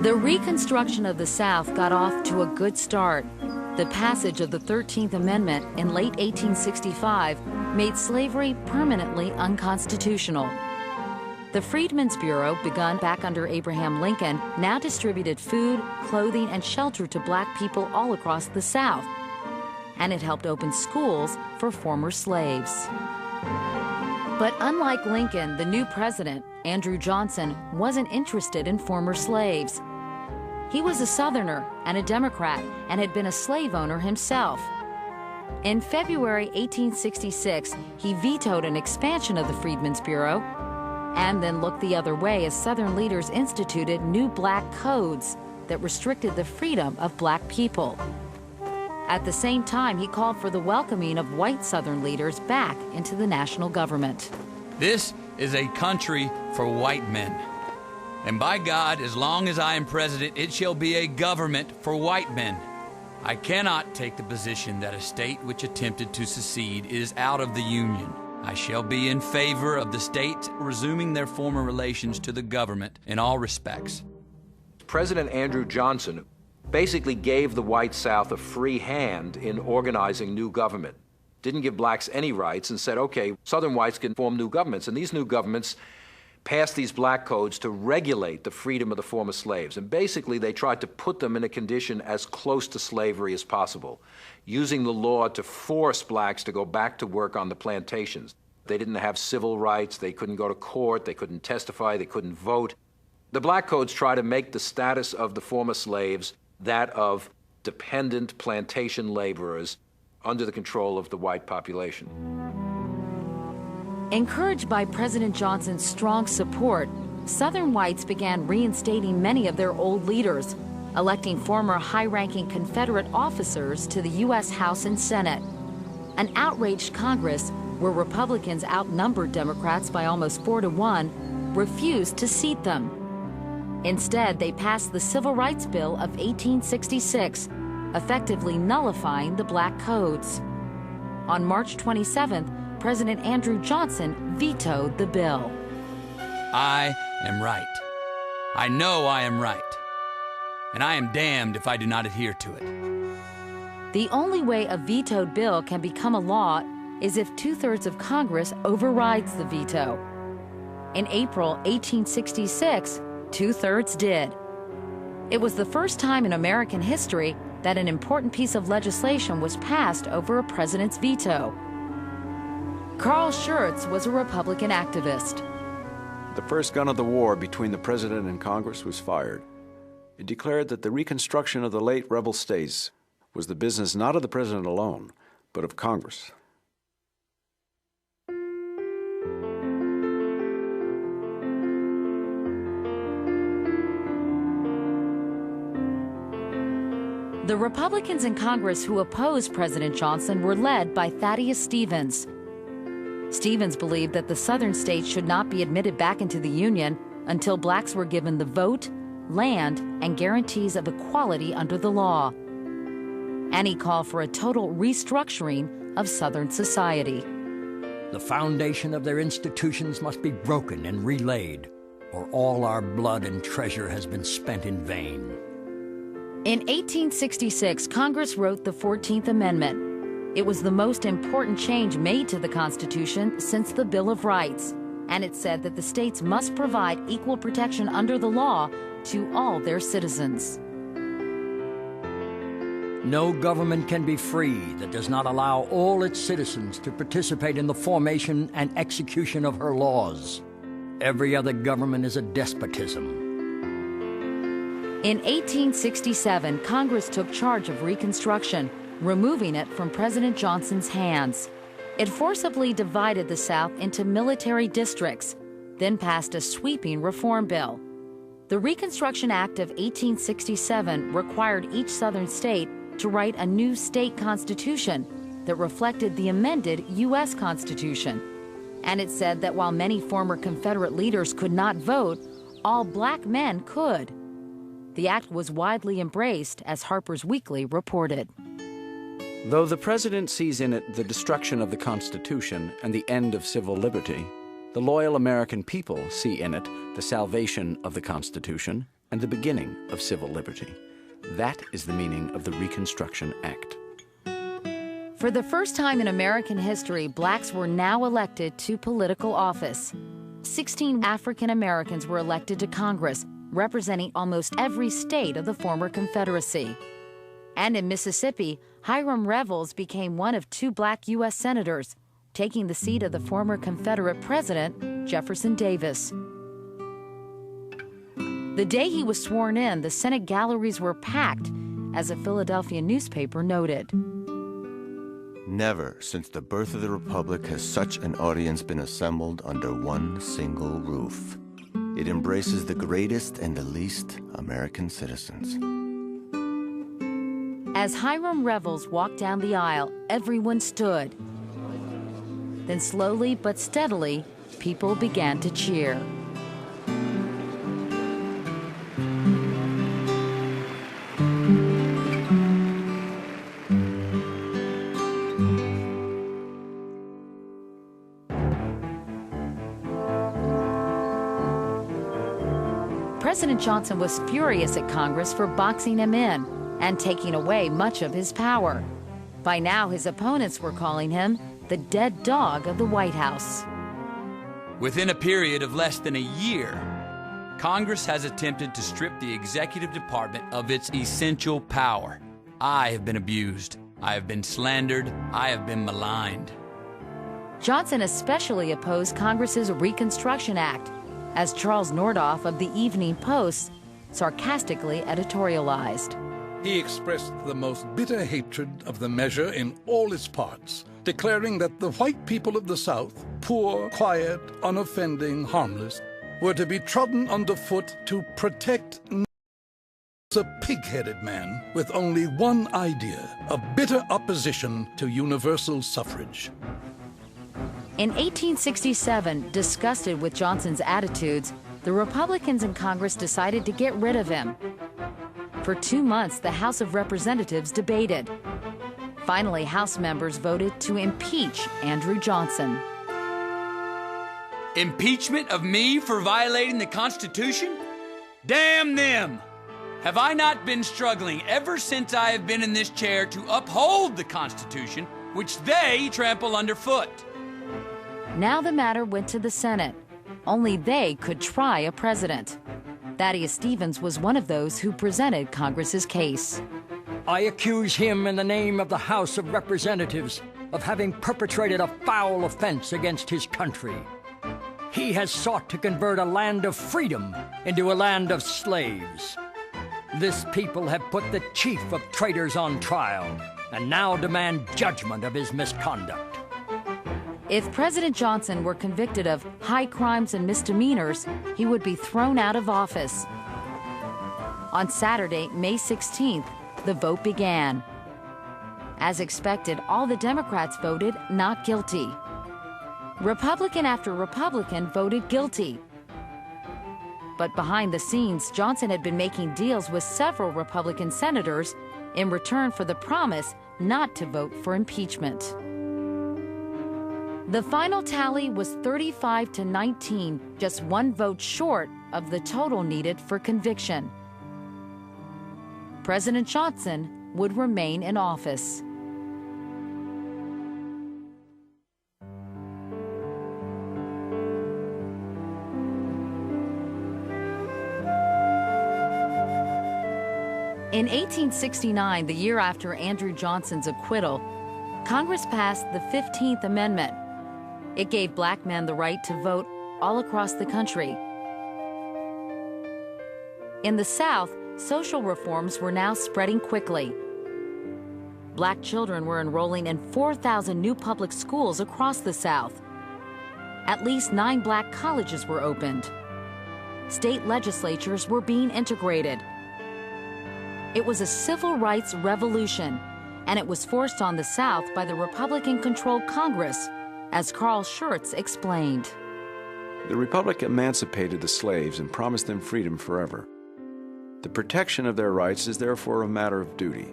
The Reconstruction of the South got off to a good start. The passage of the 13th Amendment in late 1865 made slavery permanently unconstitutional. The Freedmen's Bureau, begun back under Abraham Lincoln, now distributed food, clothing, and shelter to black people all across the South. And it helped open schools for former slaves. But unlike Lincoln, the new president, Andrew Johnson, wasn't interested in former slaves. He was a Southerner and a Democrat and had been a slave owner himself. In February 1866, he vetoed an expansion of the Freedmen's Bureau and then looked the other way as Southern leaders instituted new black codes that restricted the freedom of black people. At the same time, he called for the welcoming of white Southern leaders back into the national government. This is a country for white men. And by God, as long as I am president, it shall be a government for white men. I cannot take the position that a state which attempted to secede is out of the Union. I shall be in favor of the states resuming their former relations to the government in all respects. President Andrew Johnson basically gave the white South a free hand in organizing new government. Didn't give blacks any rights and said, okay, Southern whites can form new governments. And these new governments passed these black codes to regulate the freedom of the former slaves. And basically, they tried to put them in a condition as close to slavery as possible, using the law to force blacks to go back to work on the plantations. They didn't have civil rights. They couldn't go to court. They couldn't testify. They couldn't vote. The black codes try to make the status of the former slaves that of dependent plantation laborers under the control of the white population. Encouraged by President Johnson's strong support, Southern whites began reinstating many of their old leaders, electing former high-ranking Confederate officers to the U.S. House and Senate. An outraged Congress, where Republicans outnumbered Democrats by almost 4-1, refused to seat them. Instead, they passed the Civil Rights Bill of 1866, effectively nullifying the black codes. On March 27th, President Andrew Johnson vetoed the bill. I am right. I know I am right. And I am damned if I do not adhere to it. The only way a vetoed bill can become a law is if 2/3 of Congress overrides the veto. In April 1866, 2/3 did. It was the first time in American history that an important piece of legislation was passed over a president's veto. Carl Schurz was a Republican activist. The first gun of the war between the president and Congress was fired. It declared that the reconstruction of the late rebel states was the business not of the president alone, but of Congress. The Republicans in Congress who opposed President Johnson were led by Thaddeus Stevens. Stevens believed that the Southern states should not be admitted back into the Union until blacks were given the vote, land, and guarantees of equality under the law. And he called for a total restructuring of Southern society. The foundation of their institutions must be broken and relaid, or all our blood and treasure has been spent in vain. In 1866, Congress wrote the 14th Amendment. It was the most important change made to the Constitution since the Bill of Rights, and it said that the states must provide equal protection under the law to all their citizens. No government can be free that does not allow all its citizens to participate in the formation and execution of her laws. Every other government is a despotism. In 1867, Congress took charge of Reconstruction, removing it from President Johnson's hands. It forcibly divided the South into military districts, then passed a sweeping reform bill. The Reconstruction Act of 1867 required each Southern state to write a new state constitution that reflected the amended U.S. Constitution. And it said that while many former Confederate leaders could not vote, all black men could. The act was widely embraced, as Harper's Weekly reported. Though the president sees in it the destruction of the Constitution and the end of civil liberty, the loyal American people see in it the salvation of the Constitution and the beginning of civil liberty. That is the meaning of the Reconstruction Act. For the first time in American history, blacks were now elected to political office. 16 African Americans were elected to Congress, representing almost every state of the former Confederacy. And in Mississippi, Hiram Revels became one of 2 black U.S. senators, taking the seat of the former Confederate President, Jefferson Davis. The day he was sworn in, the Senate galleries were packed, as a Philadelphia newspaper noted. Never since the birth of the Republic has such an audience been assembled under one single roof. It embraces the greatest and the least American citizens. As Hiram Revels walked down the aisle, everyone stood. Then slowly but steadily, people began to cheer. President Johnson was furious at Congress for boxing him in and taking away much of his power. By now, his opponents were calling him the dead dog of the White House. Within a period of less than a year, Congress has attempted to strip the executive department of its essential power. I have been abused. I have been slandered. I have been maligned. Johnson especially opposed Congress's Reconstruction Act, as Charles Nordoff of the Evening Post sarcastically editorialized. He expressed the most bitter hatred of the measure in all its parts, declaring that the white people of the South, poor, quiet, unoffending, harmless, were to be trodden underfoot to protect a pig-headed man with only one idea, a bitter opposition to universal suffrage. In 1867, disgusted with Johnson's attitudes, the Republicans in Congress decided to get rid of him. For 2 months, the House of Representatives debated. Finally, House members voted to impeach Andrew Johnson. Impeachment of me for violating the Constitution? Damn them! Have I not been struggling ever since I have been in this chair to uphold the Constitution, which they trample underfoot? Now the matter went to the Senate. Only they could try a president. Thaddeus Stevens was one of those who presented Congress's case. I accuse him in the name of the House of Representatives of having perpetrated a foul offense against his country. He has sought to convert a land of freedom into a land of slaves. This people have put the chief of traitors on trial and now demand judgment of his misconduct. If President Johnson were convicted of high crimes and misdemeanors, he would be thrown out of office. On Saturday, May 16th, the vote began. As expected, all the Democrats voted not guilty. Republican after Republican voted guilty. But behind the scenes, Johnson had been making deals with several Republican senators in return for the promise not to vote for impeachment. The final tally was 35-19, just 1 vote short of the total needed for conviction. President Johnson would remain in office. In 1869, the year after Andrew Johnson's acquittal, Congress passed the 15th Amendment. It gave black men the right to vote all across the country. In the South, social reforms were now spreading quickly. Black children were enrolling in 4,000 new public schools across the South. At least 9 black colleges were opened. State legislatures were being integrated. It was a civil rights revolution, and it was forced on the South by the Republican-controlled Congress, as Carl Schurz explained. The Republic emancipated the slaves and promised them freedom forever. The protection of their rights is therefore a matter of duty.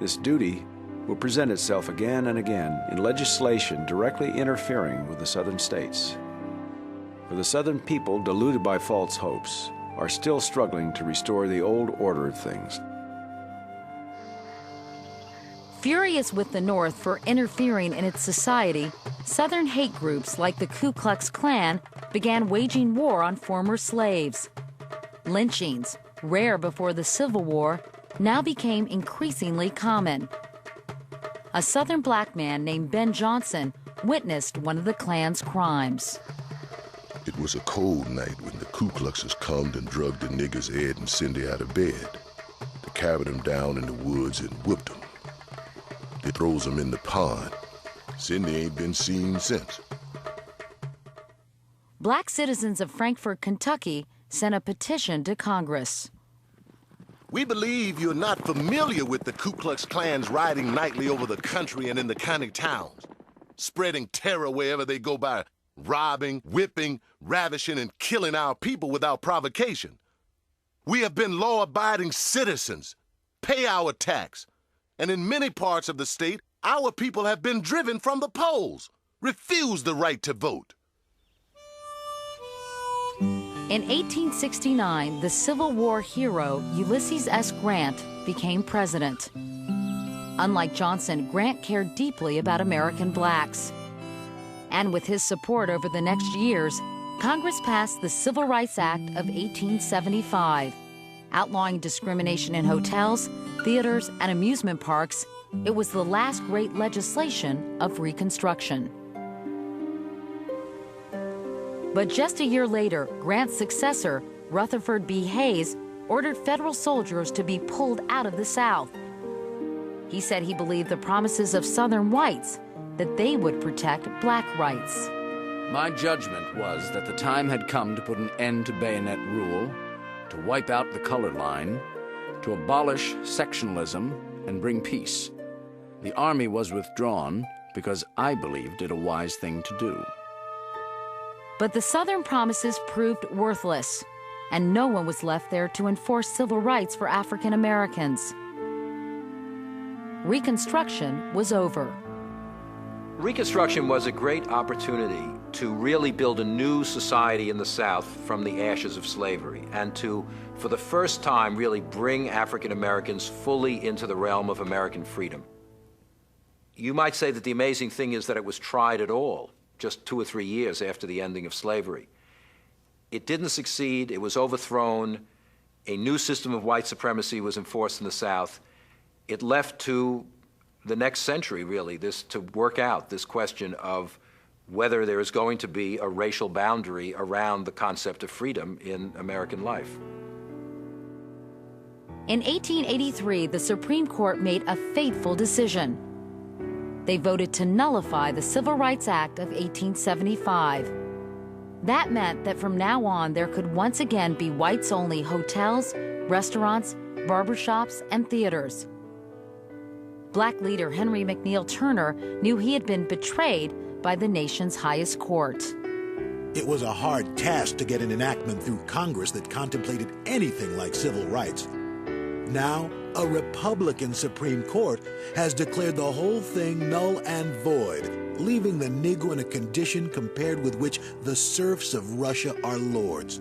This duty will present itself again and again in legislation directly interfering with the Southern states. For the Southern people, deluded by false hopes, are still struggling to restore the old order of things. Furious with the North for interfering in its society, Southern hate groups like the Ku Klux Klan began waging war on former slaves. Lynchings, rare before the Civil War, now became increasingly common. A Southern black man named Ben Johnson witnessed one of the Klan's crimes. It was a cold night when the Ku Kluxers come and drugged the niggers Ed and Cindy out of bed. They carried them down in the woods and whipped them. They throws them in the pond. Cindy ain't been seen since. Black citizens of Frankfort, Kentucky, sent a petition to Congress. We believe you're not familiar with the Ku Klux Klan's riding nightly over the country and in the county towns, spreading terror wherever they go by robbing, whipping, ravishing, and killing our people without provocation. We have been law-abiding citizens, pay our tax, and in many parts of the state, our people have been driven from the polls, refused the right to vote. In 1869, the Civil War hero Ulysses S. Grant became president. Unlike Johnson, Grant cared deeply about American blacks. And with his support over the next years, Congress passed the Civil Rights Act of 1875, outlawing discrimination in hotels, theaters, and amusement parks. It was the last great legislation of Reconstruction. But just a year later, Grant's successor, Rutherford B. Hayes, ordered federal soldiers to be pulled out of the South. He said he believed the promises of Southern whites that they would protect black rights. My judgment was that the time had come to put an end to bayonet rule, to wipe out the color line, to abolish sectionalism and bring peace. The Army was withdrawn because I believed it a wise thing to do. But the Southern promises proved worthless, and no one was left there to enforce civil rights for African Americans. Reconstruction was over. Reconstruction was a great opportunity to really build a new society in the South from the ashes of slavery, and to, for the first time, really bring African Americans fully into the realm of American freedom. You might say that the amazing thing is that it was tried at all, just 2 or 3 years after the ending of slavery. It didn't succeed, it was overthrown, a new system of white supremacy was enforced in the South. It left to the next century, really, to work out this question of whether there is going to be a racial boundary around the concept of freedom in American life. In 1883, the Supreme Court made a fateful decision. They voted to nullify the Civil Rights Act of 1875. That meant that from now on, there could once again be whites-only hotels, restaurants, barbershops, and theaters. Black leader Henry McNeil Turner knew he had been betrayed by the nation's highest court. It was a hard task to get an enactment through Congress that contemplated anything like civil rights. Now, a Republican Supreme Court has declared the whole thing null and void, leaving the Negro in a condition compared with which the serfs of Russia are lords.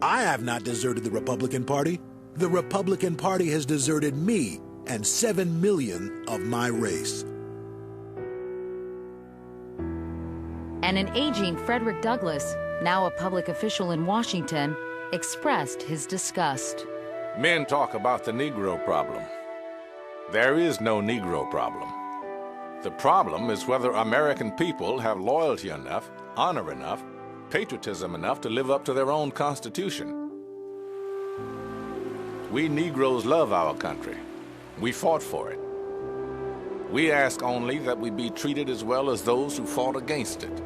I have not deserted the Republican Party. The Republican Party has deserted me and 7 million of my race. And an aging Frederick Douglass, now a public official in Washington, expressed his disgust. Men talk about the Negro problem. There is no Negro problem. The problem is whether American people have loyalty enough, honor enough, patriotism enough to live up to their own Constitution. We Negroes love our country. We fought for it. We ask only that we be treated as well as those who fought against it.